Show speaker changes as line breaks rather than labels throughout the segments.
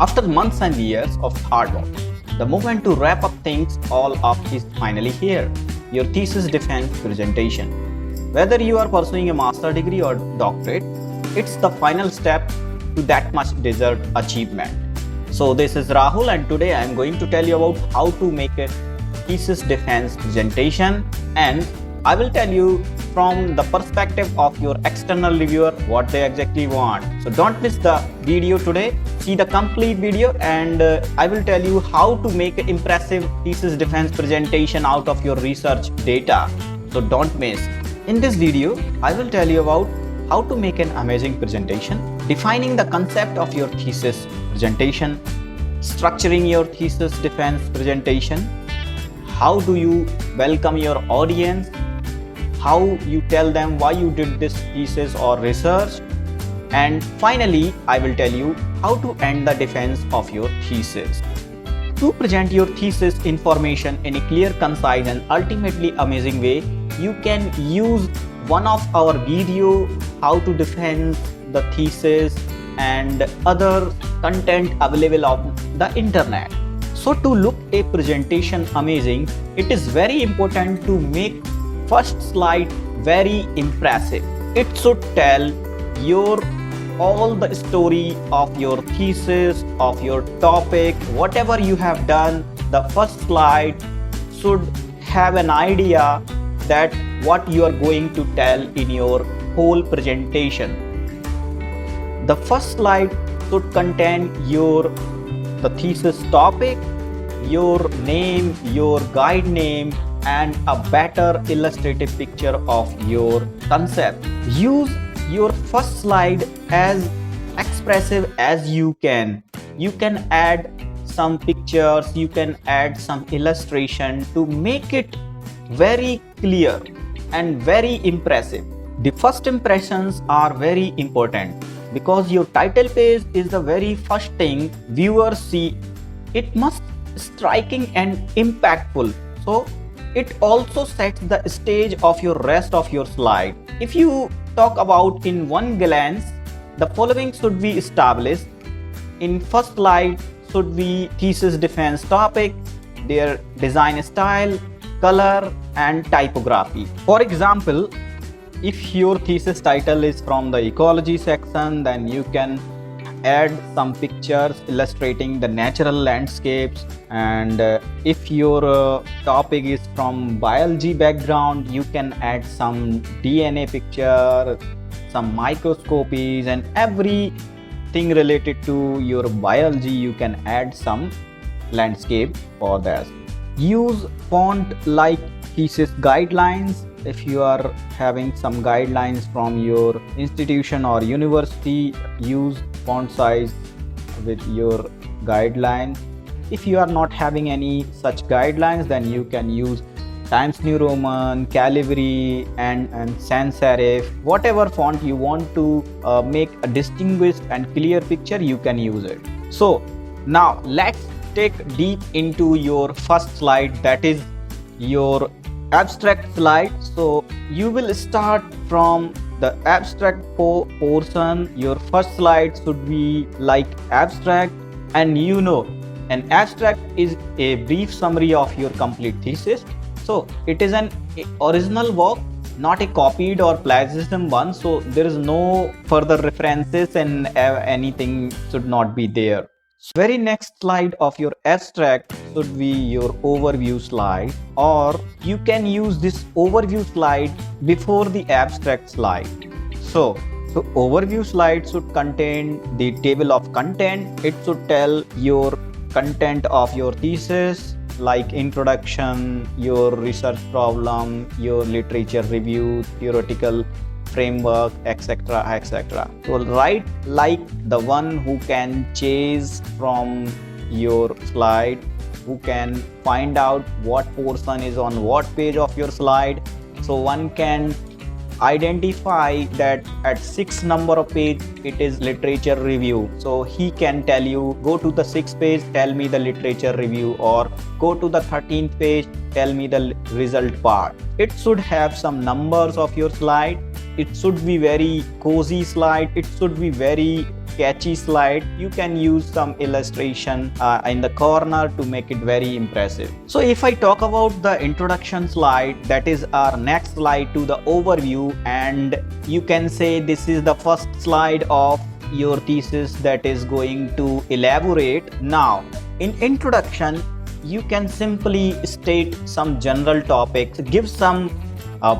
After months and years of hard work, the moment to wrap up things all up is finally here, your thesis defense presentation. Whether you are pursuing a master degree or doctorate, it's the final step to that much deserved achievement. So this is Rahul, and today I am going to tell you about how to make a thesis defense presentation, and I will tell you from the perspective of your external reviewer what they exactly want. So don't miss the video today. See the complete video, and I will tell you how to make an impressive thesis defense presentation out of your research data. So don't miss. In this video, I will tell you about how to make an amazing presentation, defining the concept of your thesis presentation, structuring your thesis defense presentation, how do you welcome your audience, how you tell them why you did this thesis or research, and finally I will tell you how to end the defense of your thesis. To present your thesis information in a clear, concise and ultimately amazing way, you can use one of our video how to defend the thesis and other content available on the internet. So to look a presentation amazing, it is very important to make first slide very impressive. It should tell all the story of your thesis, of your topic, whatever you have done. The first slide should have an idea that what you are going to tell in your whole presentation. The first slide should contain the thesis topic, your name, your guide name, and a better illustrative picture of your concept. Use your first slide as expressive as you can. You can add some pictures, you can add some illustration to make it very clear and very impressive. The first impressions are very important because your title page is the very first thing viewers see. It must be striking and impactful. So it also sets the stage of your rest of your slide. If you talk about in one glance, the following should be established. In first slide should be thesis defense topic, their design style, color and typography. For example, if your thesis title is from the ecology section, then you can add some pictures illustrating the natural landscapes, and if your topic is from biology background, you can add some DNA picture, some microscopies, and everything related to your biology you can add some landscape for that. Use font like thesis guidelines. If you are having some guidelines from your institution or university, use font size with your guidelines. If you are not having any such guidelines, then you can use Times New Roman, Calibri and sans serif. Whatever font you want to make a distinguished and clear picture, you can use it. So now let's take deep into your first slide, that is your abstract slide. So you will start from the abstract portion. Your first slide should be like abstract, and an abstract is a brief summary of your complete thesis. So it is an original work, not a copied or plagiarism one, so there is no further references and anything should not be there. Very next slide of your abstract should be your overview slide, or you can use this overview slide before the abstract slide. So overview slide should contain the table of content. It should tell your content of your thesis, like introduction, your research problem, your literature review, theoretical framework, etc., etc. So write like the one who can chase from your slide, who can find out what portion is on what page of your slide. So one can identify that at 6th number of page it is literature review, so he can tell you go to the 6th page, tell me the literature review, or go to the 13th page, tell me the result part. It should have some numbers of your slide. It should be very cozy slide. It should be very sketchy slide, you can use some illustration in the corner to make it very impressive. So if I talk about the introduction slide, that is our next slide to the overview, and you can say this is the first slide of your thesis that is going to elaborate. Now in introduction, you can simply state some general topics, give some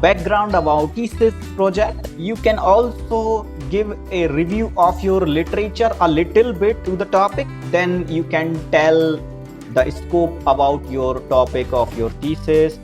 background about thesis project. You can also give a review of your literature a little bit to the topic. Then you can tell the scope about your topic of your thesis,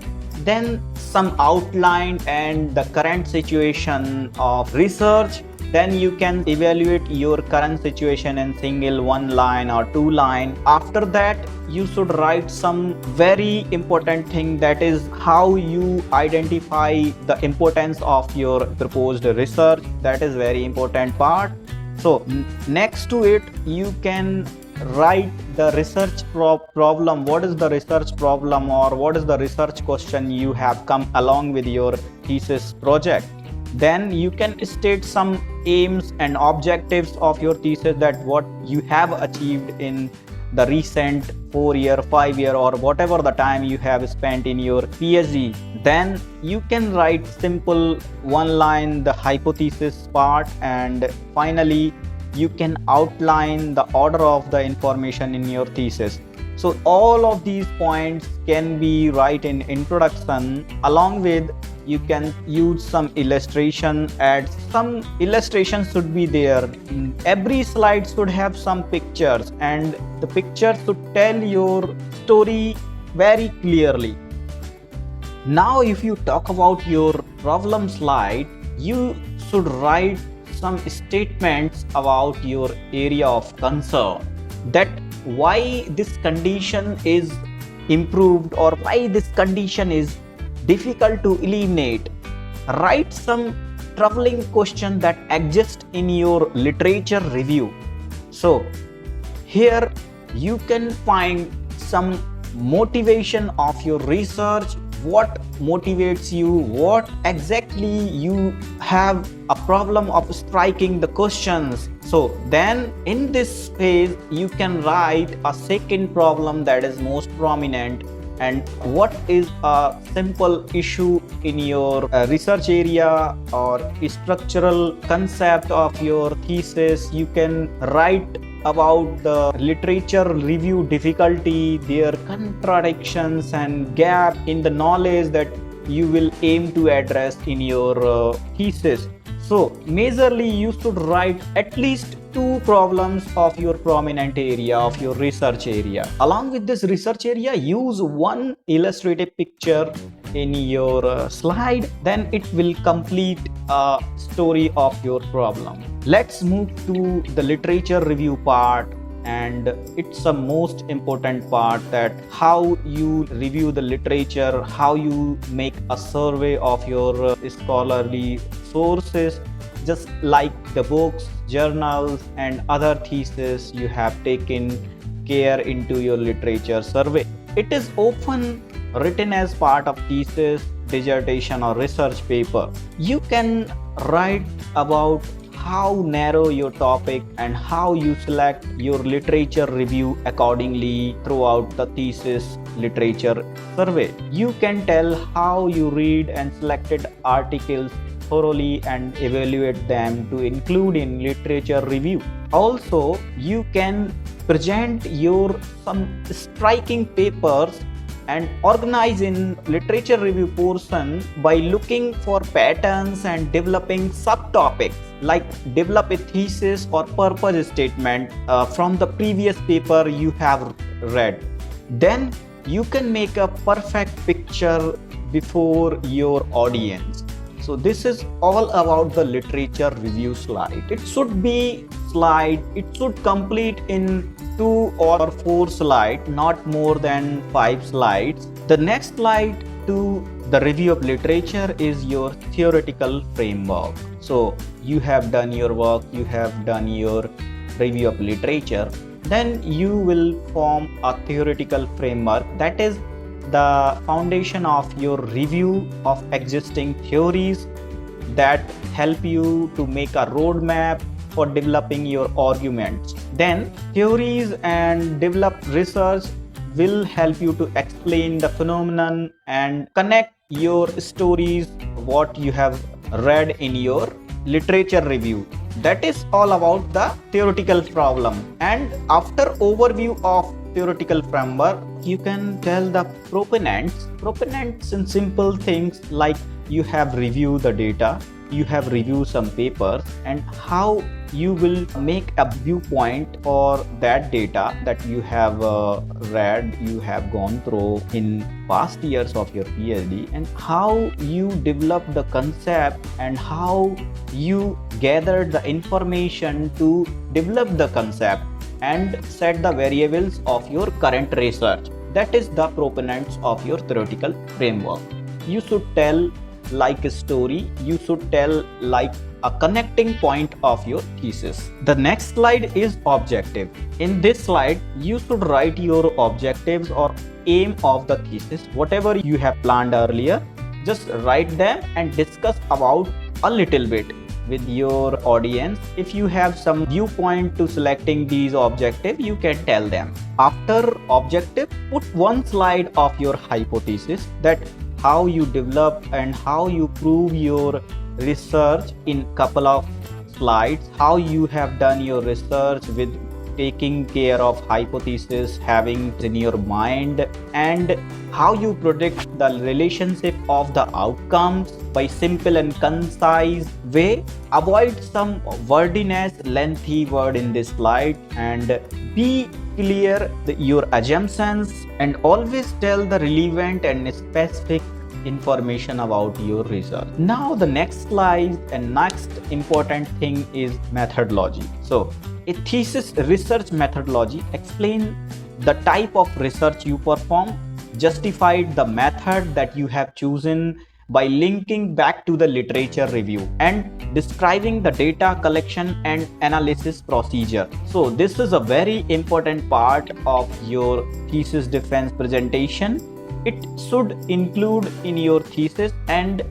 then some outline and the current situation of research. Then you can evaluate your current situation in single one line or two line. After that, you should write some very important thing, that is how you identify the importance of your proposed research. That is very important part. So next to it, you can write the research problem. What is the research problem, or what is the research question you have come along with your thesis project? Then you can state some aims and objectives of your thesis, that what you have achieved in the recent 4-year, 5-year, or whatever the time you have spent in your PhD. Then you can write simple one line, the hypothesis part, and finally you can outline the order of the information in your thesis. So all of these points can be right in introduction. Along with, you can use some illustration, add some illustration should be there. Every slide should have some pictures, and the picture should tell your story very clearly. Now if you talk about your problem slide, you should write some statements about your area of concern, that why this condition is improved or why this condition is difficult to eliminate. Write some troubling question that exist in your literature review. So here you can find some motivation of your research, what motivates you, what exactly you have a problem of striking the questions. So then in this phase, you can write a second problem that is most prominent, and what is a simple issue in your research area or structural concept of your thesis. You can write about the literature review difficulty, their contradictions and gap in the knowledge that you will aim to address in your thesis. So majorly you should write at least 2 problems of your prominent area, of your research area. Along with this research area, use one illustrative picture in your slide, then it will complete a story of your problem. Let's move to the literature review part, and it's the most important part, that how you review the literature, how you make a survey of your scholarly sources, just like the books, journals and other theses you have taken care into your literature survey. It is often written as part of thesis, dissertation or research paper. You can write about how narrow your topic and how you select your literature review accordingly throughout the thesis literature survey. You can tell how you read and selected articles thoroughly and evaluate them to include in literature review. Also, you can present your some striking papers and organize in literature review portion by looking for patterns and developing subtopics, like develop a thesis or purpose statement from the previous paper you have read. Then you can make a perfect picture before your audience. So this is all about the literature review slide. It should be slide, it should complete in 2 or 4 slides, not more than 5 slides. The next slide to the review of literature is your theoretical framework. So you have done your work, you have done your review of literature, then you will form a theoretical framework, that is the foundation of your review of existing theories that help you to make a roadmap for developing your arguments. Then theories and developed research will help you to explain the phenomenon and connect your stories what you have read in your literature review. That is all about the theoretical problem. And after overview of theoretical framework, you can tell the proponents in simple things like you have reviewed the data, you have reviewed some papers, and how you will make a viewpoint for that data that you have read, you have gone through in past years of your PhD, and how you develop the concept and how you gathered the information to develop the concept and set the variables of your current research. That is the proponents of your theoretical framework. You should tell like a story, you should tell like a connecting point of your thesis. The next slide is objective. In this slide, you should write your objectives or aim of the thesis. Whatever you have planned earlier, just write them and discuss about a little bit with your audience. If you have some viewpoint to selecting these objectives, you can tell them. After objective, put one slide of your hypothesis, that how you develop and how you prove your research in couple of slides, how you have done your research with taking care of hypothesis, having in your mind, and how you predict the relationship of the outcomes by simple and concise way. Avoid some wordiness, lengthy word in this slide, and be clear your assumptions, and always tell the relevant and specific information about your research. Now the next slide and next important thing is methodology. So a thesis research methodology explains the type of research you perform, justified the method that you have chosen by linking back to the literature review, and describing the data collection and analysis procedure. So this is a very important part of your thesis defense presentation. It should include in your thesis, and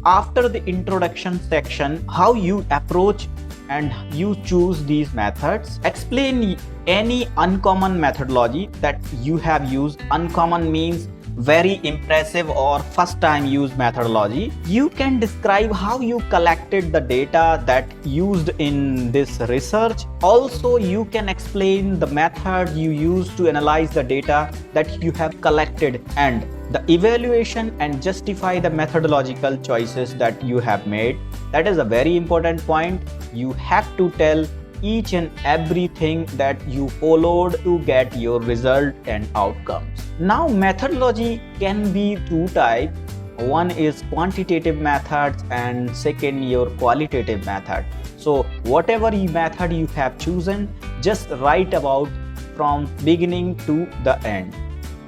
after the introduction section, how you approach and you choose these methods. Explain any uncommon methodology that you have used. Uncommon means very impressive or first time used methodology. You can describe how you collected the data that used in this research. Also, you can explain the method you used to analyze the data that you have collected, and the evaluation, and justify the methodological choices that you have made. That is a very important point. You have to tell each and everything that you followed to get your result and outcomes. Now methodology can be two types. One is quantitative methods and second your qualitative method. So whatever method you have chosen, just write about from beginning to the end.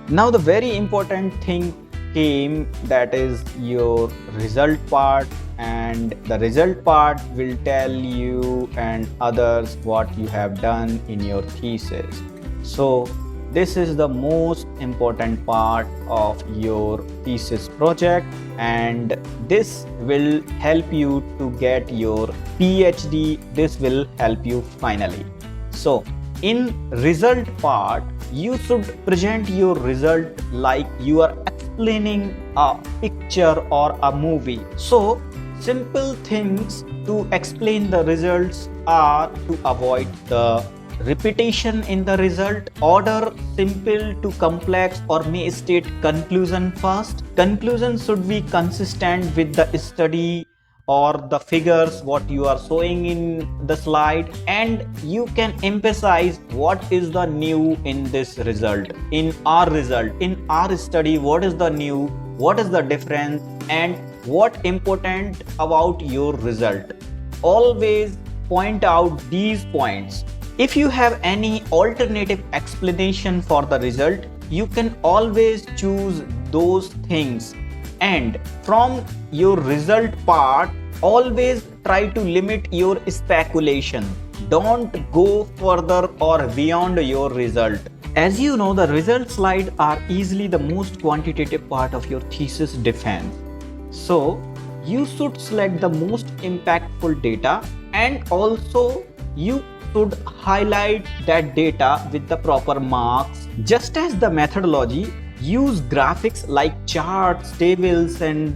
Now the very important thing came, that is your result part, and the result part will tell you and others what you have done in your thesis. So this is the most important part of your thesis project, and this will help you to get your PhD. This will help you finally. So in result part, you should present your result like you are explaining a picture or a movie. So simple things to explain the results are to avoid the repetition in the result, order simple to complex, or may state conclusion first. Conclusion should be consistent with the study or the figures what you are showing in the slide, and you can emphasize what is the new in this result, in our result, in our study, what is the new, what is the difference, and what important about your result. Always point out these points. If you have any alternative explanation for the result, you can always choose those things. And from your result part, always try to limit your speculation. Don't go further or beyond your result. As you know, the result slides are easily the most quantitative part of your thesis defense. So you should select the most impactful data and also you should highlight that data with the proper marks. Just as the methodology, use graphics like charts, tables and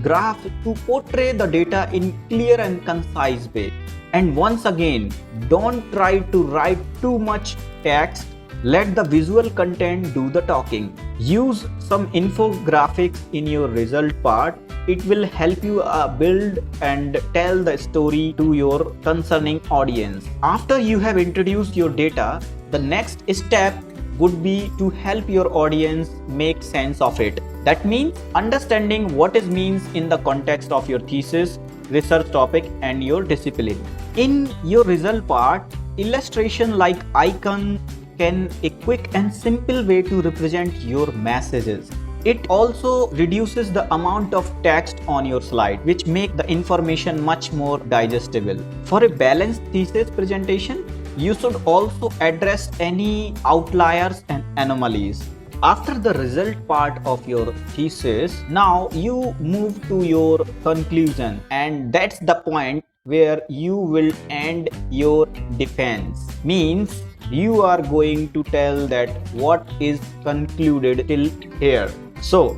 graphs to portray the data in clear and concise way. And once again, don't try to write too much text. Let the visual content do the talking. Use some infographics in your result part. It will help you build and tell the story to your concerning audience. After you have introduced your data, the next step would be to help your audience make sense of it. That means understanding what it means in the context of your thesis, research topic and your discipline. In your result part, illustration like icon can a quick and simple way to represent your messages. It also reduces the amount of text on your slide, which make the information much more digestible. For a balanced thesis presentation, you should also address any outliers and anomalies. After the result part of your thesis, now you move to your conclusion, and that's the point where you will end your defense. Means you are going to tell that what is concluded till here. So,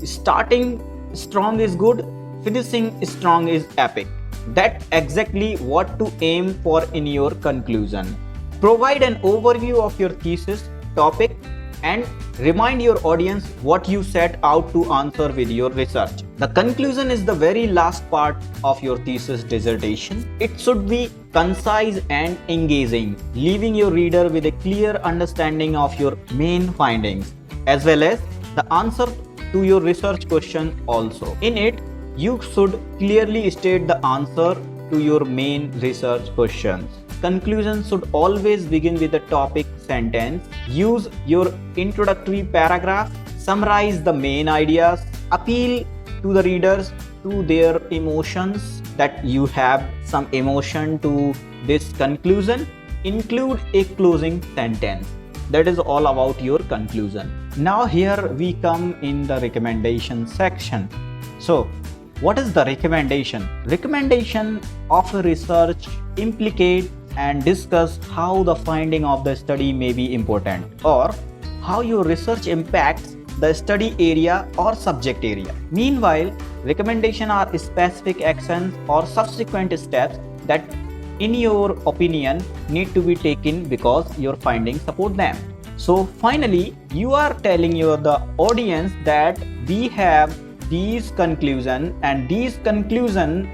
starting strong is good, finishing strong is epic. That's exactly what to aim for in your conclusion. Provide an overview of your thesis topic and remind your audience what you set out to answer with your research. The conclusion is the very last part of your thesis dissertation. It should be concise and engaging, leaving your reader with a clear understanding of your main findings, as well as the answer to your research question also. In it, you should clearly state the answer to your main research questions. Conclusion should always begin with the topic sentence. Use your introductory paragraph, summarize the main ideas, appeal to the readers to their emotions, that you have some emotion to this conclusion. Include a closing sentence. That is all about your conclusion. Now here we come in the recommendation section. So what is the recommendation? Recommendation of a research implicate and discuss how the finding of the study may be important, or how your research impacts the study area or subject area. Meanwhile, recommendations are specific actions or subsequent steps that, in your opinion, need to be taken because your findings support them. So finally, you are telling the audience that we have these conclusions, and these conclusions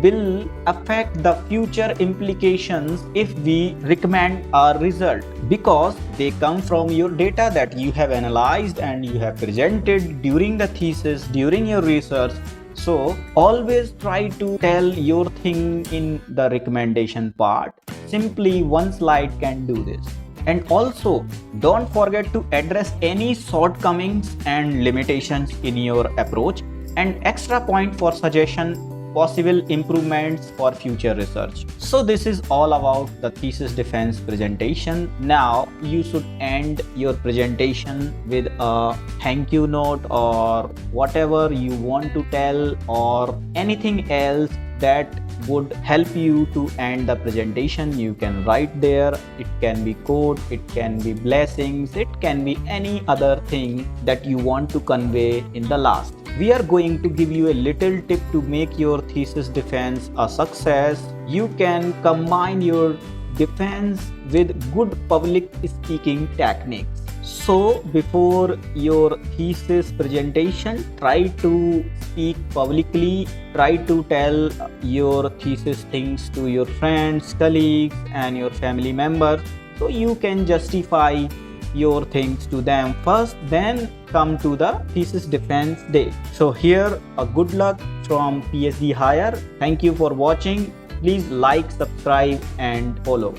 will affect the future implications if we recommend our result, because they come from your data that you have analyzed and you have presented during the thesis, during your research. So always try to tell your thing in the recommendation part. Simply one slide can do this. And also don't forget to address any shortcomings and limitations in your approach, and extra point for suggestion possible improvements for future research. So this is all about the thesis defense presentation. Now you should end your presentation with a thank you note, or whatever you want to tell, or anything else that would help you to end the presentation. You can write there. It can be quote, it can be blessings, it can be any other thing that you want to convey in the last. We are going to give you a little tip to make your thesis defense a success. You can combine your defense with good public speaking techniques. So before your thesis presentation, try to speak publicly, try to tell your thesis things to your friends, colleagues and your family members, so you can justify your things to them first, then come to the thesis defense day. So here, a good luck from PhD Hire. Thank you for watching. Please like, subscribe and follow.